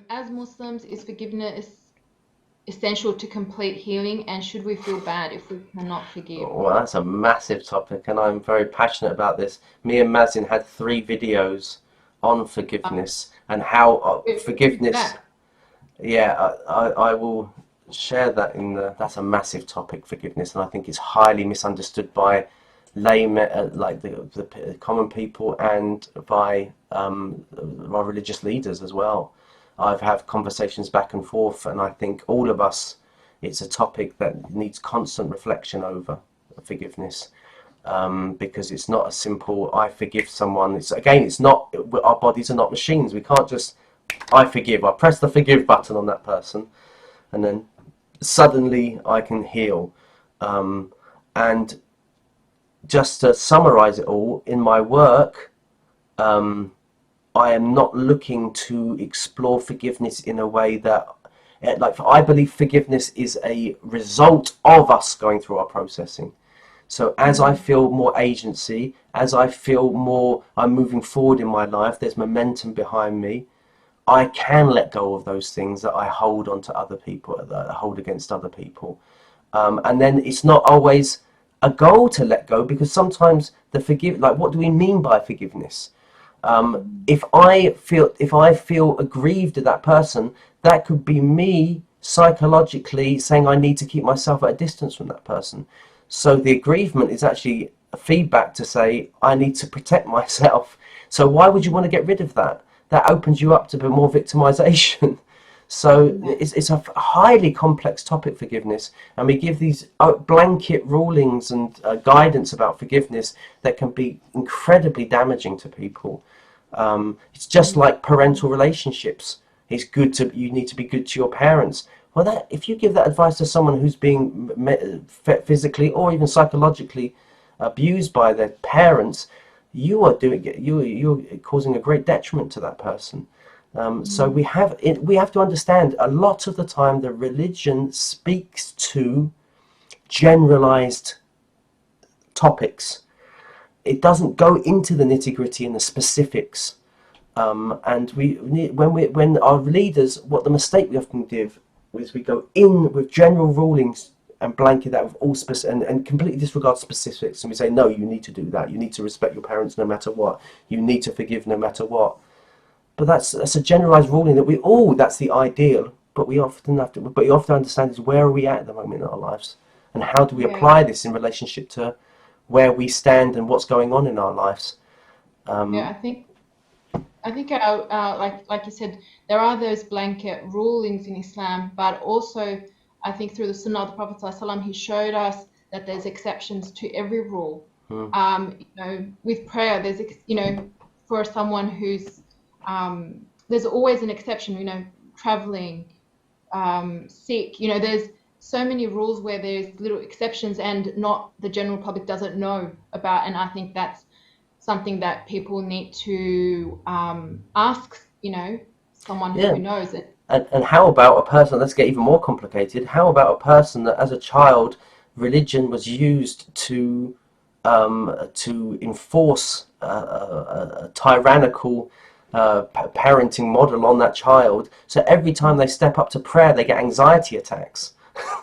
As Muslims, is forgiveness essential to complete healing, and should we feel bad if we cannot forgive? Well, that's a massive topic, and I'm very passionate about this. Me and Mazin had 3 videos on forgiveness and how Who's forgiveness. that? Yeah, I will share that in the. That's a massive topic, forgiveness, and I think it's highly misunderstood by laymen, like the common people, and by our religious leaders as well. I've had conversations back and forth, and I think all of us, it's a topic that needs constant reflection over forgiveness, because it's not a simple I forgive someone. It's again, it's not, our bodies are not machines. We can't just I forgive. I press the forgive button on that person, and then suddenly I can heal. And just to summarize it all, in my work, um, I am not looking to explore forgiveness in a way that, like, I believe forgiveness is a result of us going through our processing. So as I Mm, feel more agency, as I feel more I'm moving forward in my life, there's momentum behind me, I can let go of those things that I hold on to other people, that I hold against other people. And then it's not always a goal to let go, because sometimes like, what do we mean by forgiveness? If I feel aggrieved at that person, that could be me psychologically saying I need to keep myself at a distance from that person. So the aggrievement is actually a feedback to say I need to protect myself. So why would you want to get rid of that? That opens you up to more victimization. So yeah, it's a highly complex topic, forgiveness, and we give these blanket rulings and guidance about forgiveness that can be incredibly damaging to people. It's just mm, like parental relationships. You need to be good to your parents. Well, that if you give that advice to someone who's being physically or even psychologically abused by their parents, you're causing a great detriment to that person. So mm, we have to understand a lot of the time the religion speaks to generalized topics. It doesn't go into the nitty gritty and the specifics. And when our leaders, what the mistake we often give is we go in with general rulings and blanket that with all and completely disregard specifics, and we say no, you need to do that, you need to respect your parents no matter what, you need to forgive no matter what. But that's a generalized ruling that that's the ideal, but you often understand is where are we at the moment in our lives, and how do we yeah, apply this in relationship to where we stand and what's going on in our lives. yeah. Um, I think like you said, there are those blanket rulings in Islam, but also I think through the Sunnah of the Prophet ﷺ, he showed us that there's exceptions to every rule. mm, With prayer, for someone who's there's always an exception. Traveling, sick. There's so many rules where there's little exceptions, and not the general public doesn't know about. And I think that's something that people need to ask, someone yeah. who knows it. And how about a person, let's get even more complicated, how about a person that as a child religion was used to enforce a tyrannical parenting model on that child, so every time they step up to prayer they get anxiety attacks.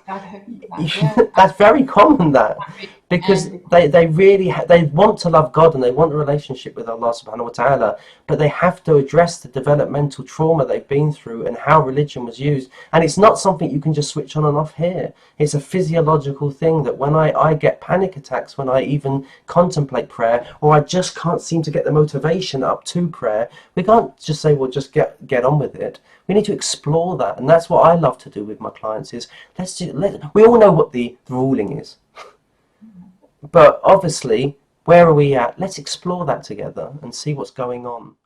I've heard that. Yeah, That's very common, that, because and they really they want to love God and they want a relationship with Allah subhanahu wa ta'ala, but they have to address the developmental trauma they've been through and how religion was used. And it's not something you can just switch on and off here. It's a physiological thing that when I get panic attacks when I even contemplate prayer, or I just can't seem to get the motivation up to prayer, we can't just say, well, just get on with it. We need to explore that, and that's what I love to do with my clients. Is we all know what the ruling is, but obviously, where are we at? Let's explore that together and see what's going on.